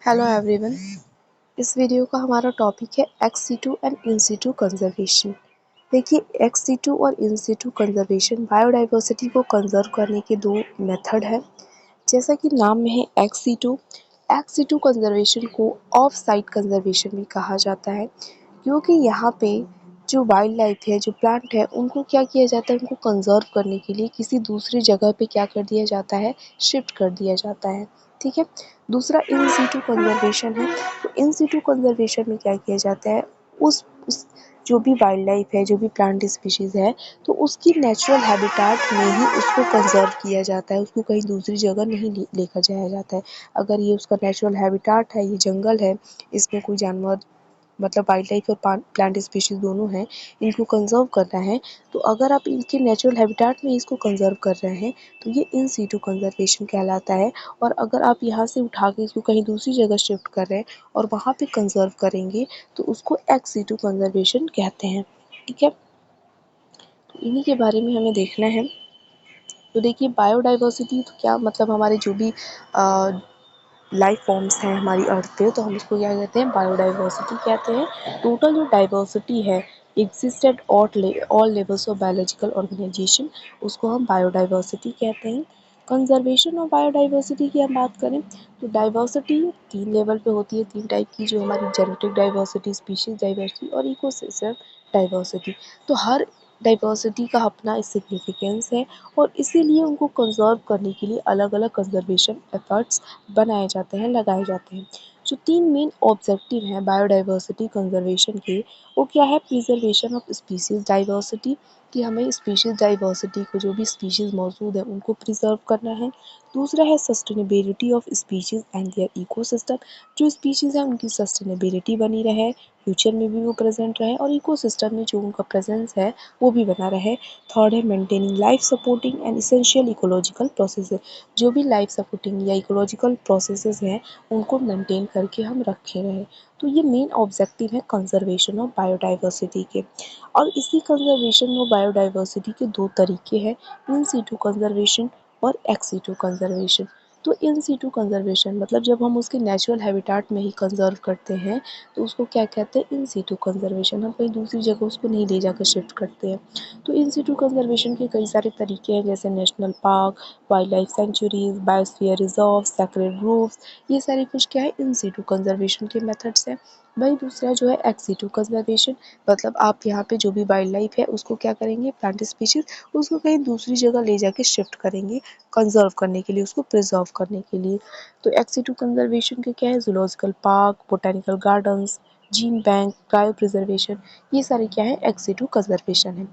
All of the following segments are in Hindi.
Hello everyone. इस वीडियो का हमारा टॉपिक है ex situ and in situ conservation. देखिए, एक्स सीटू और इन सीटू कंजर्वेशन बायोडाइवर्सिटी को कंजर्व करने के दो मेथड है। जैसा कि नाम में है एक्स सीटू कंजर्वेशन को ऑफ साइट कंजर्वेशन भी कहा जाता है, क्योंकि यहाँ पे जो वाइल्ड लाइफ है, जो प्लांट है, उनको क्या किया जाता है, उनको कंजर्व करने के लिए किसी दूसरी जगह पे क्या कर दिया जाता है, शिफ्ट कर दिया जाता है। ठीक है। दूसरा इन सीटू कंजर्वेशन है। तो इन सीटू कंजर्वेशन में क्या किया जाता है, उस जो भी वाइल्ड लाइफ है, जो भी प्लांट स्पीशीज़ है, तो उसकी नेचुरल हैबिटाट में ही उसको कंजर्व किया जाता है, उसको कहीं दूसरी जगह नहीं लेकर जाया जाता है। अगर ये उसका नेचुरल हैबिटाट है, ये जंगल है, इसमें कोई जानवर मतलब वाइल्ड लाइफ और प्लांट स्पीशीज़ दोनों हैं, इनको कंजर्व करना है, तो अगर आप इनके नेचुरल हैबिटाट में इसको कंजर्व कर रहे हैं, तो ये इन सीटू कंजर्वेशन कहलाता है। और अगर आप यहाँ से उठा के इसको कहीं दूसरी जगह शिफ्ट कर रहे हैं और वहाँ पे कंजर्व करेंगे, तो उसको एक्स सीटू कंजर्वेशन कहते हैं। ठीक है। तो इन्हीं के बारे में हमें देखना है। तो देखिए, बायोडाइवर्सिटी तो क्या मतलब, हमारे जो भी लाइफ फॉर्म्स हैं हमारी अर्थ पे, तो हम उसको क्या कहते हैं, बायोडाइवर्सिटी कहते हैं। टोटल जो डाइवर्सिटी है exist at all levels of biological organisation, उसको हम बायोडाइवर्सिटी कहते हैं। कंजर्वेशन ऑफ बायोडाइवर्सिटी की हम बात करें, तो डाइवर्सिटी 3 लेवल पे होती है, 3 टाइप की, जो हमारी जेनेटिक डाइवर्सिटी, स्पीशीज डाइवर्सिटी और इकोसिस्टम डाइवर्सिटी। तो हर डाइवर्सिटी का अपना सिग्निफिकेंस है और इसीलिए उनको कंजर्व करने के लिए अलग अलग कंजर्वेशन एफर्ट्स बनाए जाते हैं, लगाए जाते हैं। जो 3 मेन ऑब्जेक्टिव हैं बायोडाइवर्सिटी कंजर्वेशन के, वो क्या है, प्रिजर्वेशन ऑफ स्पीशीज़ डाइवर्सिटी, कि हमें स्पीशीज़ डाइवर्सिटी को, जो भी स्पीशीज़ मौजूद है, उनको प्रिजर्व करना है। दूसरा है sustainability of species and their ecosystem, जो स्पीशीज़ हैं उनकी सस्टेनेबिलिटी बनी रहे, फ्यूचर में भी वो प्रेजेंट रहे और इकोसिस्टम में जो उनका प्रेजेंस है वो भी बना रहे। थर्ड है maintaining life supporting and essential ecological processes, जो भी लाइफ सपोर्टिंग या इकोलॉजिकल प्रोसेसेस हैं उनको मेंटेन करके हम रखे रहें। तो ये मेन ऑब्जेक्टिव है कंजर्वेशन ऑफ बायोडाइवर्सिटी के। और इसी कंजर्वेशन ऑफ बायोडाइवर्सिटी के दो तरीके हैं, इन सीटू कंजर्वेशन और एक्स सीटू कंजर्वेशन। तो इन सीटू कंजर्वेशन मतलब जब हम उसके नेचुरल हैबिटाट में ही कंजर्व करते हैं, तो उसको क्या कहते हैं, इन सीटू कंजर्वेशन। हम कहीं दूसरी जगह उसको नहीं ले जाकर शिफ्ट करते हैं। तो इन सीटू कंजर्वेशन के कई सारे तरीके हैं, जैसे national park, wild life sanctuaries, biosphere reserve, sacred groves, ये सारे कुछ क्या है, इन सीटू कंजर्वेशन के मेथड्स हैं। वही दूसरा जो है एक्स सीटू कंजर्वेशन, मतलब आप यहाँ पे जो भी वाइल्ड लाइफ है उसको क्या करेंगे, प्लांट स्पीशीज, उसको कहीं दूसरी जगह ले जाके शिफ्ट करेंगे कंजर्व करने के लिए, उसको प्रिजर्व करने के लिए। तो एक्स सीटू कंजर्वेशन के क्या है, zoological park, botanical gardens, gene bank, cryo preservation, ये सारे क्या है, एक्स सीटू कंजर्वेशन है।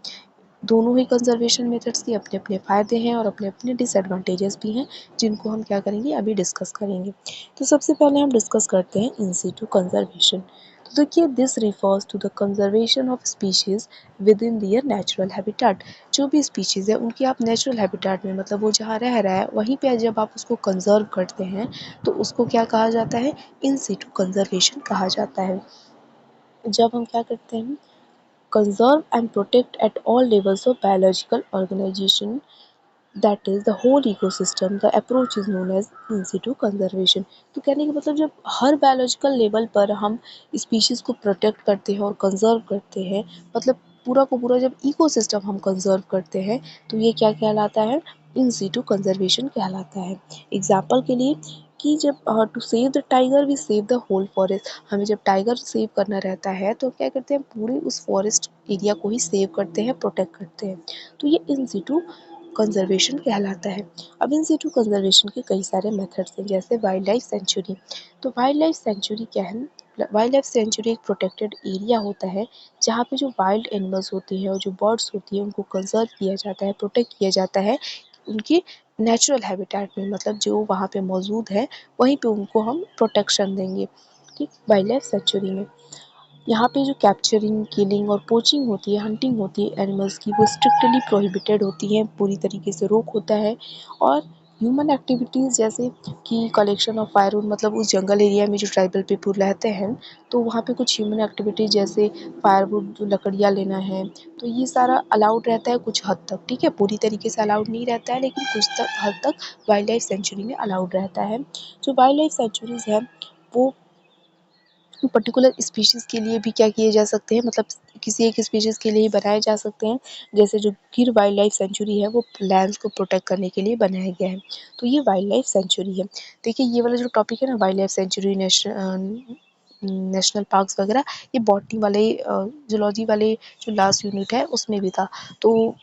दोनों ही कंजर्वेशन मेथड्स के अपने अपने फ़ायदे हैं और अपने अपने डिसएडवांटेजेस भी हैं, जिनको हम क्या करेंगे, अभी डिस्कस करेंगे। तो सबसे पहले हम डिस्कस करते हैं इन सीटू कंजर्वेशन। तो देखिए, this refers to the conservation of species within their natural habitat. जो भी स्पीशीज़ है उनकी आप नेचुरल हैबिटाट में, मतलब वो जहाँ रह रहा है वहीं पे जब आप उसको कंजर्व करते हैं, तो उसको क्या कहा जाता है, इन सीटू कंजर्वेशन कहा जाता है। जब हम क्या करते हैं, conserve and protect at all levels of biological organization, that is the whole ecosystem, the approach is known as in situ conservation। तो कहने का मतलब, जब हर बायोलॉजिकल लेवल पर हम स्पीशीज़ को प्रोटेक्ट करते हैं और कंजर्व करते हैं, मतलब पूरा को पूरा जब इकोसिस्टम हम कंजर्व करते हैं, तो ये क्या कहलाता है, इन सीटू कंजर्वेशन कहलाता है। एग्जाम्पल के लिए, कि जब to save the tiger we save the whole forest, हमें जब टाइगर सेव करना रहता है तो क्या करते हैं, पूरे उस फॉरेस्ट एरिया को ही सेव करते हैं, प्रोटेक्ट करते हैं। तो ये इन सीटू कंजर्वेशन कहलाता है। अब इन सीटू कंजर्वेशन के कई सारे मेथड्स हैं, जैसे वाइल्ड लाइफ सेंचुरी। तो वाइल्ड लाइफ सेंचुरी क्या है, वाइल्ड लाइफ सेंचुरी एक प्रोटेक्टेड एरिया होता है, जहाँ पे जो वाइल्ड एनिमल्स होती हैं और जो बर्ड्स होती हैं उनको कंजर्व किया जाता है, प्रोटेक्ट किया जाता है उनके नेचुरल हैबिटेट में, मतलब जो वहाँ पे मौजूद है वहीं पे उनको हम प्रोटेक्शन देंगे। ठीक, वाइल्ड लाइफ सेंचुरी में यहाँ पे जो कैप्चरिंग, किलिंग और पोचिंग होती है, हंटिंग होती है एनिमल्स की, वो स्ट्रिक्टली प्रोहिबिटेड होती है, पूरी तरीके से रोक होता है। और ह्यूमन एक्टिविटीज़ जैसे कि कलेक्शन ऑफ फायरवुड, मतलब उस जंगल एरिया में जो ट्राइबल पीपल रहते हैं, तो वहाँ पे कुछ ह्यूमन एक्टिविटीज़ जैसे फायरवुड, जो लकड़ियाँ लेना है, तो ये सारा अलाउड रहता है कुछ हद तक। ठीक है, पूरी तरीके से अलाउड नहीं रहता है, लेकिन कुछ हद तक वाइल्ड लाइफ सेंचुरी में अलाउड रहता है। जो वाइल्ड लाइफ सेंचुरीज़ है वो पर्टिकुलर स्पीशीज़ के लिए भी क्या किए जा सकते हैं, मतलब किसी एक स्पीशीज़ के लिए ही बनाए जा सकते हैं। जैसे जो गिर वाइल्ड लाइफ सेंचुरी है वो लैंड्स को प्रोटेक्ट करने के लिए बनाया गया है, तो ये वाइल्ड लाइफ सेंचुरी है। देखिए ये वाला जो टॉपिक है ना, wild life sanctuary, national parks वगैरह, ये बॉटनी वाले जूलॉजी वाले जो लास्ट यूनिट है उसमें भी था। तो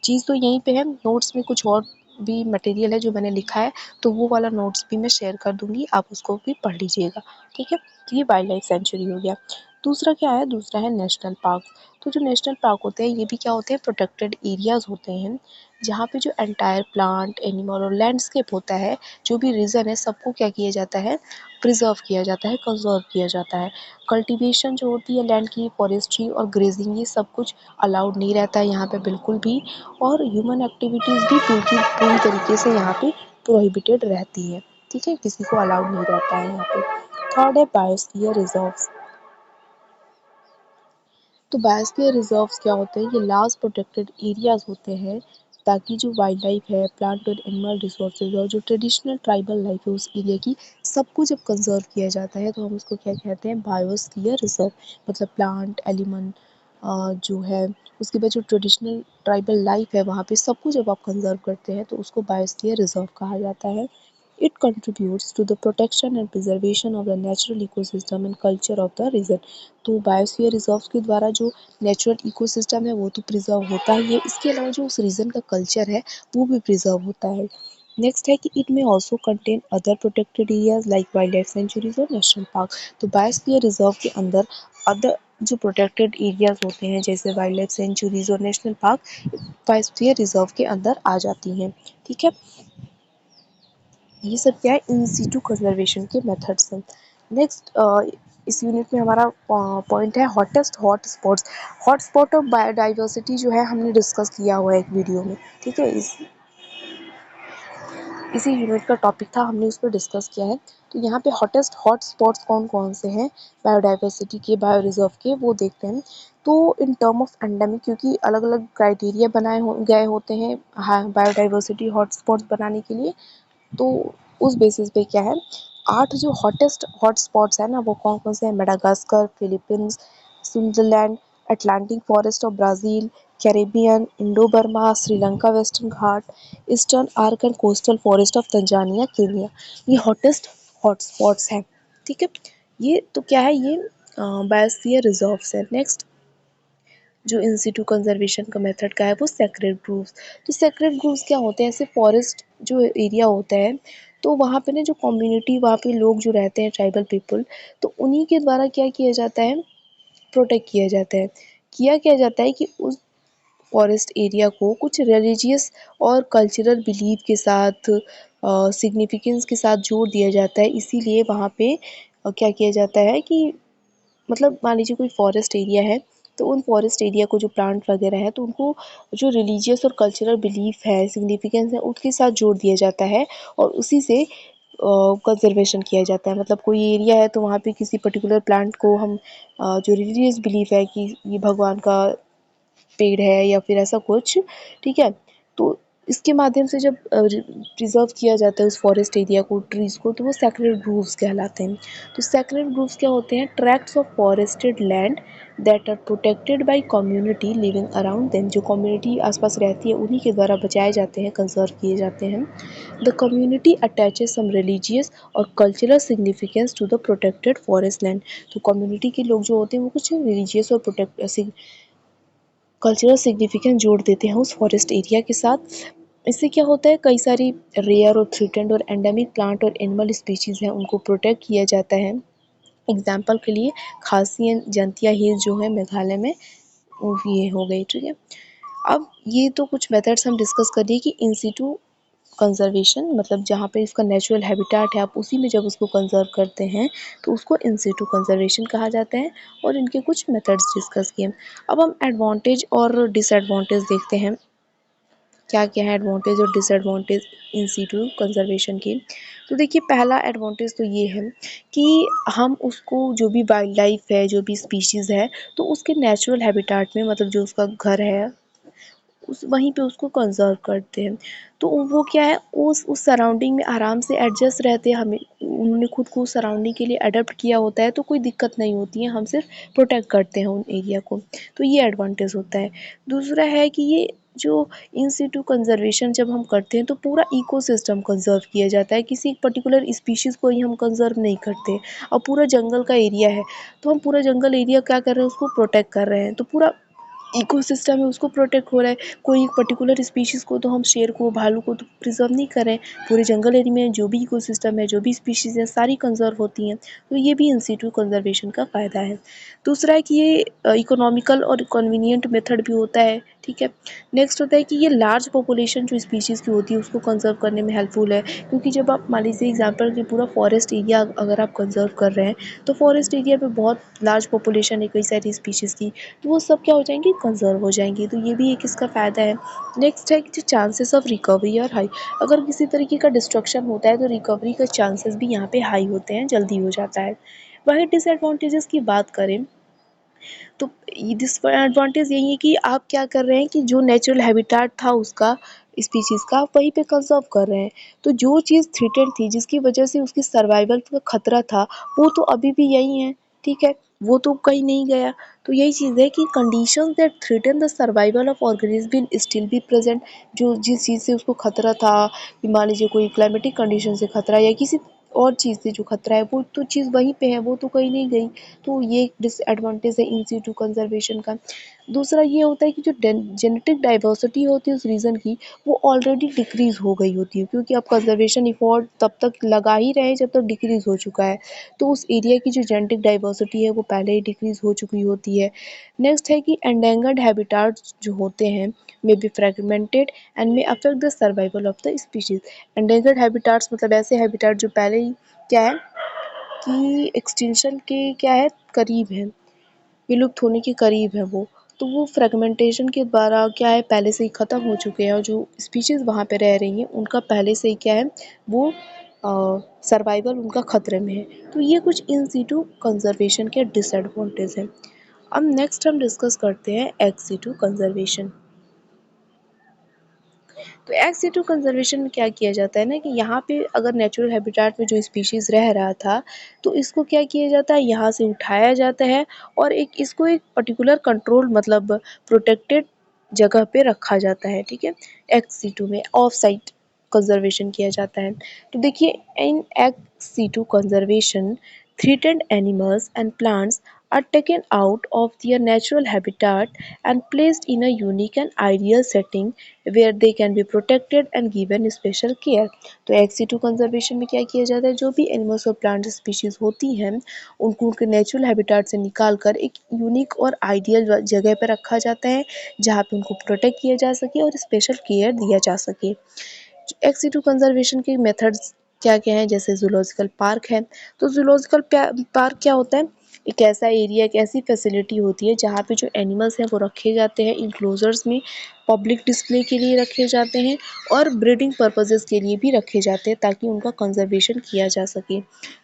चीज़ तो यहीं पे है, नोट्स में कुछ और भी मटेरियल है जो मैंने लिखा है, तो वो वाला नोट्स भी मैं शेयर कर दूँगी, आप उसको भी पढ़ लीजिएगा, ठीक है। तो ये वाइल्ड लाइफ सेंचुरी हो गया। दूसरा क्या है, दूसरा है नेशनल पार्क। तो जो नेशनल पार्क होते हैं ये भी क्या होते हैं, प्रोटेक्टेड एरियाज़ होते हैं, जहाँ पे जो एंटायर प्लांट, एनिमल और लैंडस्केप होता है, जो भी रीजन है सबको क्या किया जाता है, प्रिजर्व किया जाता है, कंजर्व किया जाता है। कल्टीवेशन जो होती है लैंड की, फॉरेस्ट्री और ग्रेजिंग, ये सब कुछ अलाउड नहीं रहता है यहाँ पे बिल्कुल भी, और ह्यूमन एक्टिविटीज़ भी पूरी तरीके से यहाँ पे प्रोहिबिटेड रहती है, ठीक है, किसी को अलाउड नहीं रहता है यहाँ पे। थर्ड है बायोस्फीयर रिजर्व्स। तो बायोस्फीयर रिजर्व्स क्या होते हैं, ये लार्ज प्रोटेक्टेड एरियाज होते हैं, ताकि जो वाइल्ड लाइफ है, प्लांट और एनिमल रिसोर्सेज और जो ट्रेडिशनल ट्राइबल लाइफ है उस एरिया की, सबको जब कंजर्व किया जाता है तो हम उसको क्या कहते हैं, बायोस्फीयर रिजर्व। मतलब प्लांट एलिमेंट जो है, उसके बाद जो ट्रेडिशनल ट्राइबल लाइफ है वहाँ पे सबको जब आप कंजर्व करते हैं तो उसको बायोस्फीयर रिजर्व कहा जाता है। It contributes to the protection and preservation of the natural ecosystem and culture of the region। तो बायोस्फीयर रिजर्व के द्वारा जो नेचुरल इकोसिस्टम है वो तो प्रिजर्व होता ही है, इसके अलावा जो उस रीजन का कल्चर है वो भी प्रिजर्व होता है। नेक्स्ट है कि इट में also contain other protected areas like wild life sanctuaries और नेशनल पार्क। तो बायोस्फीयर रिजर्व के अंदर अदर जो प्रोटेक्टेड एरियाज होते हैं जैसे वाइल्ड लाइफ सेंचुरीज और नेशनल पार्क बायोस्फीयर रिजर्व के अंदर आ जाती हैं, ठीक है। ये सब क्या है, इन सीटू कंजर्वेशन के मेथड्स हैं। नेक्स्ट इस यूनिट में हमारा पॉइंट है hottest hot spots. Hot spot of biodiversity जो है हमने डिस्कस किया हुआ है एक वीडियो में, ठीक है, इसी यूनिट का टॉपिक था, हमने उस पर डिस्कस किया है। तो यहाँ पे हॉटेस्ट हॉट स्पॉट्स कौन कौन से हैं बायोडाइवर्सिटी के, बायो रिजर्व के, वो देखते हैं। तो इन टर्म ऑफ एंडेमिक, क्योंकि अलग अलग क्राइटेरिया बनाए गए होते हैं हाँ बायोडाइवर्सिटी हॉट स्पॉट्स बनाने के लिए, तो उस बेसिस पे क्या है, 8 जो हॉटेस्ट हॉट स्पॉट्स है ना वो कौन कौन से हैं, Madagascar, Philippines, Switzerland, Atlantic forest of Brazil, Caribbean, Indo Burma, Sri Lanka western Ghat, eastern arc and coastal forest of Tanzania, Kenya, ये हॉटेस्ट हॉट स्पॉट्स हैं, ठीक है। ये तो क्या है, ये बायोस्फीयर रिजर्व्स है। नेक्स्ट जो इन सिटू कंजर्वेशन का मेथड का है वो सेक्रेड ग्रूव्स। तो सेक्रेड ग्रूव्स क्या होते हैं, ऐसे फॉरेस्ट जो एरिया होता है तो वहाँ पे ना जो कम्युनिटी, वहाँ पे लोग जो रहते हैं ट्राइबल पीपल, तो उन्हीं के द्वारा क्या किया जाता है, प्रोटेक्ट किया जाता है। किया क्या जाता है कि उस फॉरेस्ट एरिया को कुछ रिलीजियस और कल्चरल बिलीफ के साथ सिग्निफिकेंस के साथ जोड़ दिया जाता है, इसीलिए वहाँ पे क्या किया जाता है कि मतलब मान लीजिए कोई फॉरेस्ट एरिया है, तो उन फॉरेस्ट एरिया को जो प्लांट वगैरह है तो उनको जो रिलीजियस और कल्चरल बिलीफ है, सिग्निफिकेंस है, उसके साथ जोड़ दिया जाता है और उसी से कंजर्वेशन किया जाता है। मतलब कोई एरिया है तो वहाँ पे किसी पर्टिकुलर प्लांट को हम जो रिलीजियस बिलीफ है कि ये भगवान का पेड़ है या फिर ऐसा कुछ, ठीक है। तो इसके माध्यम से जब प्रिजर्व किया जाता है उस फॉरेस्ट एरिया को, ट्रीज़ को, तो वो सैक्रेड ग्रूव्स कहलाते हैं। तो सैक्रेड ग्रूव्स क्या होते हैं, tracts of forested land that are protected by community living around them. जो कम्युनिटी आसपास रहती है उन्हीं के द्वारा बचाए जाते हैं, कंजर्व किए जाते हैं। The community attaches some religious और cultural significance to the protected forest land. तो कम्युनिटी के लोग जो होते हैं वो कुछ रिलीजियस और कल्चरल सिग्निफिकेंस जोड़ देते हैं उस फॉरेस्ट एरिया के साथ। इससे क्या होता है, कई सारी रेयर और थ्रेटेंड और एंडेमिक प्लांट और एनिमल स्पीशीज़ हैं उनको प्रोटेक्ट किया जाता है। एग्जाम्पल के लिए खासी एंड जंतिया हिल्स जो है मेघालय में, ये हो गई, ठीक है। अब ये तो कुछ मेथड्स हम डिस्कस कर दिए कि इन सिटू कंजर्वेशन, मतलब जहाँ पे इसका नेचुरल हैबिटाट है आप उसी में जब उसको कंजर्व करते हैं तो उसको इन सिटू कंजर्वेशन कहा जाता है, और इनके कुछ मेथड्स डिस्कस किए। अब हम एडवांटेज और डिसएडवांटेज देखते हैं, क्या क्या है एडवांटेज और डिसएडवांटेज इन सिटू कंजर्वेशन की। तो देखिए पहला एडवांटेज तो ये है कि हम उसको, जो भी वाइल्ड लाइफ है, जो भी स्पीशीज़ है, तो उसके नेचुरल हैबिटाट में, मतलब जो उसका घर है उस वहीं पे उसको कंज़र्व करते हैं। तो वो क्या है, उस सराउंडिंग में आराम से एडजस्ट रहते हैं, हमें उन्होंने खुद को उस सराउंडिंग के लिए अडॉप्ट किया होता है, तो कोई दिक्कत नहीं होती है, हम सिर्फ प्रोटेक्ट करते हैं उन एरिया को। तो ये एडवांटेज होता है। दूसरा है कि ये जो इन सिटू कंज़र्वेशन जब हम करते हैं तो पूरा इकोसिस्टम कंज़र्व किया जाता है, किसी पर्टिकुलर स्पीशीज़ को ही हम कंज़र्व नहीं करते। और पूरा जंगल का एरिया है, तो हम पूरा जंगल एरिया क्या कर रहे हैं, उसको प्रोटेक्ट कर रहे हैं, तो पूरा इकोसिस्टम है उसको प्रोटेक्ट हो रहा है। कोई एक पर्टिकुलर स्पीशीज़ को तो हम शेर को, भालू को तो प्रिजर्व नहीं कर रहे हैं। पूरे जंगल एरिया में जो भी इकोसिस्टम है, जो भी स्पीशीज़ है, सारी कंजर्व होती हैं। तो ये भी इन सिटू कंजर्वेशन का फ़ायदा है। दूसरा है कि ये इकोनॉमिकल और कन्वीनिएंट मेथड भी होता है, ठीक है। नेक्स्ट होता है कि ये लार्ज पॉपुलेशन जो स्पीशीज़ की होती है उसको कंजर्व करने में हेल्पफुल है, क्योंकि जब आप मान लीजिए एग्जाम्पल के पूरा फॉरेस्ट एरिया अगर आप कंजर्व कर रहे हैं, तो फॉरेस्ट एरिया में बहुत लार्ज पॉपुलेशन है कई सारी स्पीशीज़ की, तो वो सब क्या हो जाएंगी, कंजर्व हो जाएंगी। तो ये भी एक इसका फ़ायदा है। नेक्स्ट है कि जो चांसेस ऑफ रिकवरी और हाई, अगर किसी तरीके का डिस्ट्रक्शन होता है तो रिकवरी का चांसेस भी यहाँ पे हाई होते हैं, जल्दी हो जाता है। वहीं डिसएडवांटेजेस की बात करें तो डिसएडवांटेज यही है कि आप क्या कर रहे हैं कि जो नेचुरल हैबिटेट था उसका, स्पीशीज़ का, आप वहीं पे कंज़र्व कर रहे हैं। तो जो चीज़ थ्रेटेड थी, जिसकी वजह से उसकी सर्वाइवल का खतरा था, वो तो अभी भी यहीं है, ठीक है? वो तो कहीं नहीं गया। तो यही चीज़ है कि conditions that threaten the survival of organism still be present. जो जिस चीज़ से उसको खतरा था, कि मान लीजिए कोई क्लाइमेटिक कंडीशन से खतरा या किसी और चीज़ से जो खतरा है, वो तो चीज़ वहीं पे है, वो तो कहीं नहीं गई। तो ये एक डिसएडवांटेज है इन सिटू कंजर्वेशन का। दूसरा ये होता है कि जो जेनेटिक डाइवर्सिटी होती है उस रीजन की, वो ऑलरेडी डिक्रीज हो गई होती है, क्योंकि आप कंजर्वेशन इफोर्ट तब तक लगा ही रहे हैं जब तक डिक्रीज हो चुका है। तो उस एरिया की जो जेनेटिक डाइवर्सिटी है वो पहले ही डिक्रीज हो चुकी होती है। नेक्स्ट है कि एंडेंजर्ड हैबिटाट्स जो होते हैं may be fragmented and may affect the survival of the species. Endangered habitats मतलब ऐसे हैबिटाट जो पहले ही क्या है कि एक्सटिंक्शन के क्या है, करीब है, विलुप्त होने के करीब है वो। तो वो फ्रेगमेंटेशन के द्वारा क्या है, पहले से ही ख़त्म हो चुके हैं, और जो स्पीशीज़ वहाँ पे रह रही हैं उनका पहले से ही क्या है, वो सर्वाइवल उनका खतरे में है। तो ये कुछ इन सिटू कंजर्वेशन के डिसएडवांटेज हैं। अब नेक्स्ट हम डिस्कस करते हैं एक्स सिटू कंजर्वेशन। तो एक्स सिटू कंजर्वेशन में क्या किया जाता है ना, कि यहाँ पे अगर नेचुरल हैबिटेट में जो स्पीशीज़ रह रहा था, तो इसको क्या किया जाता है, यहाँ से उठाया जाता है और एक इसको एक पर्टिकुलर कंट्रोल मतलब प्रोटेक्टेड जगह पे रखा जाता है, ठीक है। एक्स सिटू में ऑफ साइट कंजर्वेशन किया जाता है। तो देखिए, in ex situ conservation threatened animals and plants are taken out of their natural habitat and placed in a unique and ideal setting where they can be protected and given special care। तो एक्स सिटू कंजर्वेशन में क्या किया जाता है, जो भी एनिमल्स और प्लांट स्पीशीज होती हैं उनको उनके नेचुरल हैबिटेट से निकाल कर एक यूनिक और आइडियल जगह पर रखा जाता है, जहाँ पे उनको प्रोटेक्ट किया जा सके और स्पेशल केयर दिया जा सके। एक्स सिटू कंजर्वेशन के मेथड्स क्या क्या हैं, जैसे जूलॉजिकल पार्क है। तो जूलॉजिकल पार्क क्या होता है, एक ऐसा एरिया, एक ऐसी फैसिलिटी होती है जहाँ पे जो एनिमल्स हैं वो रखे जाते हैं इंक्लोजर्स में, पब्लिक डिस्प्ले के लिए रखे जाते हैं और ब्रीडिंग पर्पसेस के लिए भी रखे जाते हैं, ताकि उनका कंजर्वेशन किया जा सके।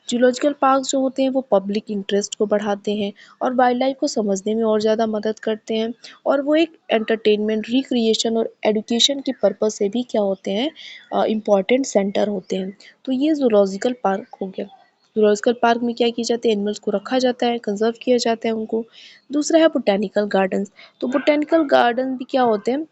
जूलॉजिकल पार्क जो होते हैं वो पब्लिक इंटरेस्ट को बढ़ाते हैं और वाइल्ड लाइफ को समझने में और ज़्यादा मदद करते हैं, और वो एक एंटरटेनमेंट, रिक्रिएशन और एजुकेशन के पर्पज़ से भी क्या होते हैं, इम्पॉर्टेंट सेंटर होते हैं। तो ये जूलॉजिकल पार्क हो गया। जूलॉजिकल पार्क में क्या किया जाता है, एनिमल्स को रखा जाता है, कंजर्व किया जाता है उनको। दूसरा है बोटेनिकल गार्डन्स। तो बोटेनिकल गार्डन भी क्या होते हैं,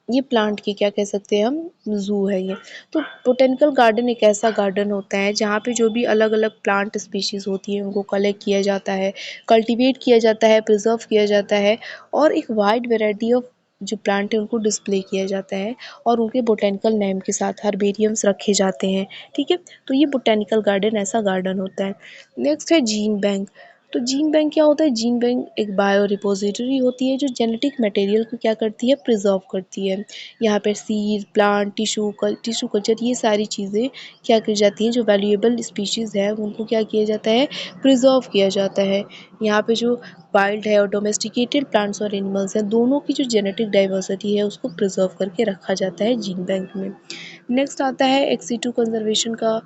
ये प्लांट के क्या कह सकते हैं हम, ज़ू है ये। तो बोटेनिकल गार्डन एक ऐसा गार्डन होता है जहाँ पे जो भी अलग अलग प्लांट स्पीशीज़ होती है उनको कलेक्ट किया जाता है, कल्टीवेट किया जाता है, प्रिजर्व किया जाता है, और एक वाइड वेराइटी ऑफ जो प्लांट है उनको डिस्प्ले किया जाता है, और उनके बोटेनिकल नेम के साथ हर्बेरियम्स रखे जाते हैं, ठीक है। तो ये बोटेनिकल गार्डन ऐसा गार्डन होता है। नेक्स्ट है जीन बैंक। तो जीन बैंक क्या होता है, जीन बैंक एक बायो रिपोजिटरी होती है जो जेनेटिक मटेरियल को क्या करती है, प्रिजर्व करती है। यहाँ पर सीड, प्लांट, टिश्यू कल्चर, ये सारी चीज़ें क्या की जाती हैं, जो वैल्यूएबल स्पीशीज़ है उनको क्या किया जाता है, प्रिजर्व किया जाता है। यहाँ पे जो वाइल्ड है और डोमेस्टिकेटेड प्लांट्स और एनिमल्स हैं, दोनों की जो जेनेटिक डाइवर्सिटी है उसको प्रिजर्व करके रखा जाता है जीन बैंक में। नेक्स्ट आता है एक्स सिटू कंजर्वेशन का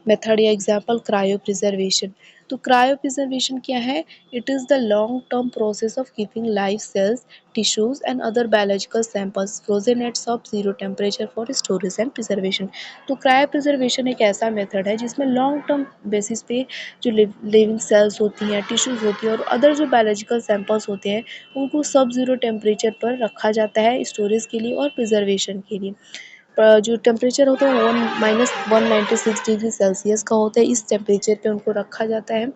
मेथड या एग्जाम्पल, क्रायो प्रिजर्वेशन। तो क्रायो प्रिजर्वेशन क्या है? It is the long term process of keeping live cells, tissues and other biological samples frozen at sub zero temperature for storage and preservation. तो क्रायो प्रिजर्वेशन एक ऐसा मेथड है जिसमें लॉन्ग टर्म बेसिस पे जो लिविंग सेल्स होती हैं, टिश्यूज होती हैं और अदर जो बायोलॉजिकल सैंपल्स होते हैं उनको सब जीरो टेम्परेचर पर रखा जाता है स्टोरेज के लिए और प्रिजर्वेशन के लिए। जो टेम्परेचर होता है वो -196 डिग्री सेल्सियस का होता है। इस टेम्परेचर पे उनको रखा जाता है।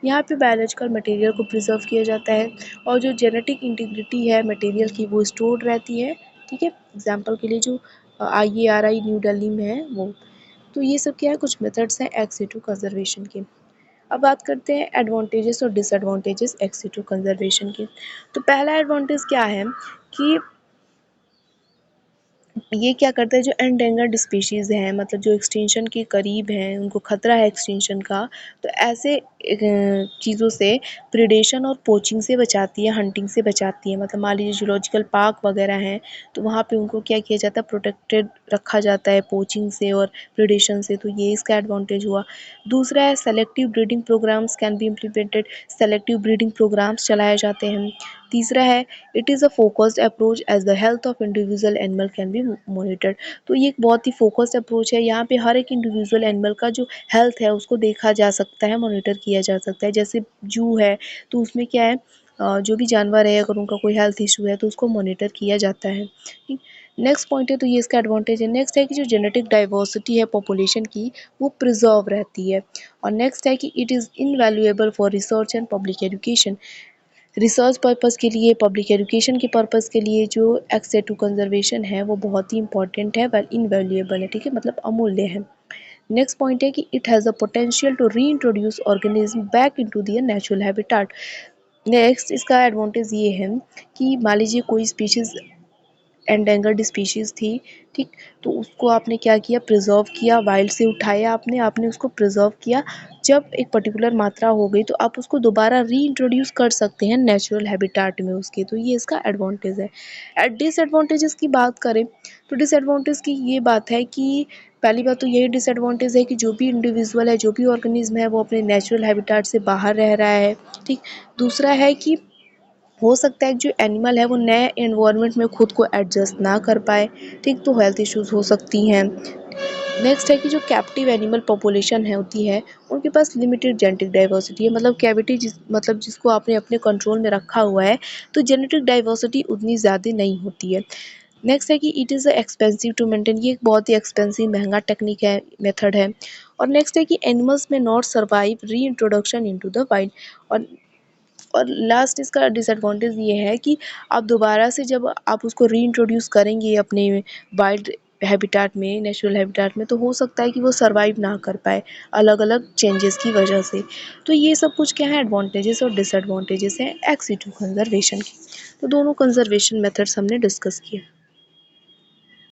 यहाँ पे बायोलॉजिकल मटेरियल को प्रिजर्व किया जाता है और जो जेनेटिक इंटीग्रिटी है मटेरियल की वो स्टोर्ड रहती है। ठीक है, एग्जाम्पल के लिए जो IARI न्यू दिल्ली में है वो। तो ये सब क्या है, कुछ मेथड्स हैं एक्स सिटू कंजर्वेशन के। अब बात करते हैं एडवांटेजेस और डिसएडवांटेजेस एक्स सिटू कंजर्वेशन के। तो पहला एडवांटेज क्या है कि ये क्या करता है, जो एंडेंजर्ड स्पीशीज़ हैं मतलब जो एक्सटिंक्शन के करीब हैं, उनको खतरा है एक्सटिंक्शन का, तो ऐसे चीज़ों से प्रिडेशन और पोचिंग से बचाती है, हंटिंग से बचाती है। मतलब मान लीजिए जूलॉजिकल पार्क वगैरह हैं तो वहाँ पे उनको क्या किया जाता है, प्रोटेक्टेड रखा जाता है पोचिंग से और प्रिडेशन से। तो ये इसका एडवांटेज हुआ। दूसरा है selective breeding programmes can be implemented, selective breeding programmes चलाए जाते हैं। तीसरा है it is a focused approach as the health of individual animal can be monitored. तो ये एक बहुत ही फोकस्ड अप्रोच है। यहाँ पे हर एक इंडिविजुअल एनिमल का जो हेल्थ है उसको देखा जा सकता है, मॉनिटर किया जा सकता है। जैसे जू है तो उसमें क्या है, जो भी जानवर है अगर उनका कोई हेल्थ इशू है तो उसको मॉनिटर किया जाता है। नेक्स्ट पॉइंट है, तो ये इसका एडवांटेज है। नेक्स्ट है कि जो जेनेटिक डाइवर्सिटी है पॉपुलेशन की वो प्रिजर्व रहती है। और नेक्स्ट है कि it is invaluable for research and public education. Research purpose के लिए, पब्लिक एजुकेशन के पर्पज़ के लिए जो एक्सेस टू कंजर्वेशन है वो बहुत ही इंपॉर्टेंट है, वेल इनवैल्यूएबल है। ठीक है, मतलब अमूल्य है। नेक्स्ट पॉइंट है कि it has a potential to reintroduce organism back into their natural habitat. Next इसका एडवांटेज ये है कि मान लीजिए कोई स्पीशीज़ एंडेंजर्ड स्पीशीज़ थी, ठीक, तो उसको आपने क्या किया, प्रिजर्व किया, वाइल्ड से उठाया आपने आपने उसको प्रिजर्व किया। जब एक पर्टिकुलर मात्रा हो गई तो आप उसको दोबारा रीइंट्रोड्यूस कर सकते हैं नेचुरल हैबिटेट में उसके। तो ये इसका एडवांटेज है। डिसएडवांटेजेस की बात करें तो डिसएडवांटेज की ये बात है कि पहली बात तो यही डिसएडवांटेज है कि जो भी इंडिविजुअल है, जो भी ऑर्गेनिज्म है वो अपने नेचुरल हैबिटेट से बाहर रह रहा है। ठीक, दूसरा है कि हो सकता है कि जो एनिमल है वो नए एनवायरनमेंट में खुद को एडजस्ट ना कर पाए। ठीक, तो हेल्थ इश्यूज हो सकती हैं। नेक्स्ट है कि जो कैप्टिव एनिमल पॉपुलेशन है होती है उनके पास लिमिटेड जेनेटिक डाइवर्सिटी है। मतलब कैविटी मतलब जिसको आपने अपने कंट्रोल में रखा हुआ है तो जेनेटिक डाइवर्सिटी उतनी ज़्यादा नहीं होती है। नेक्स्ट है कि it is expensive to maintain. ये एक बहुत ही एक्सपेंसिव महंगा टेक्निक है, मेथड है। और नेक्स्ट है कि animals may not survive reintroduction into the wild. और लास्ट इसका डिसएडवांटेज ये है कि आप दोबारा से जब आप उसको रीइंट्रोड्यूस करेंगे अपने वाइल्ड हैबिटेट में, नेचुरल हैबिटेट में, तो हो सकता है कि वो सर्वाइव ना कर पाए अलग अलग चेंजेस की वजह से। तो ये सब कुछ क्या है, एडवांटेजेस और डिसएडवांटेजेस हैं एक्स सिटू कंजर्वेशन के। तो दोनों कंजर्वेशन मेथड्स हमने डिस्कस किए।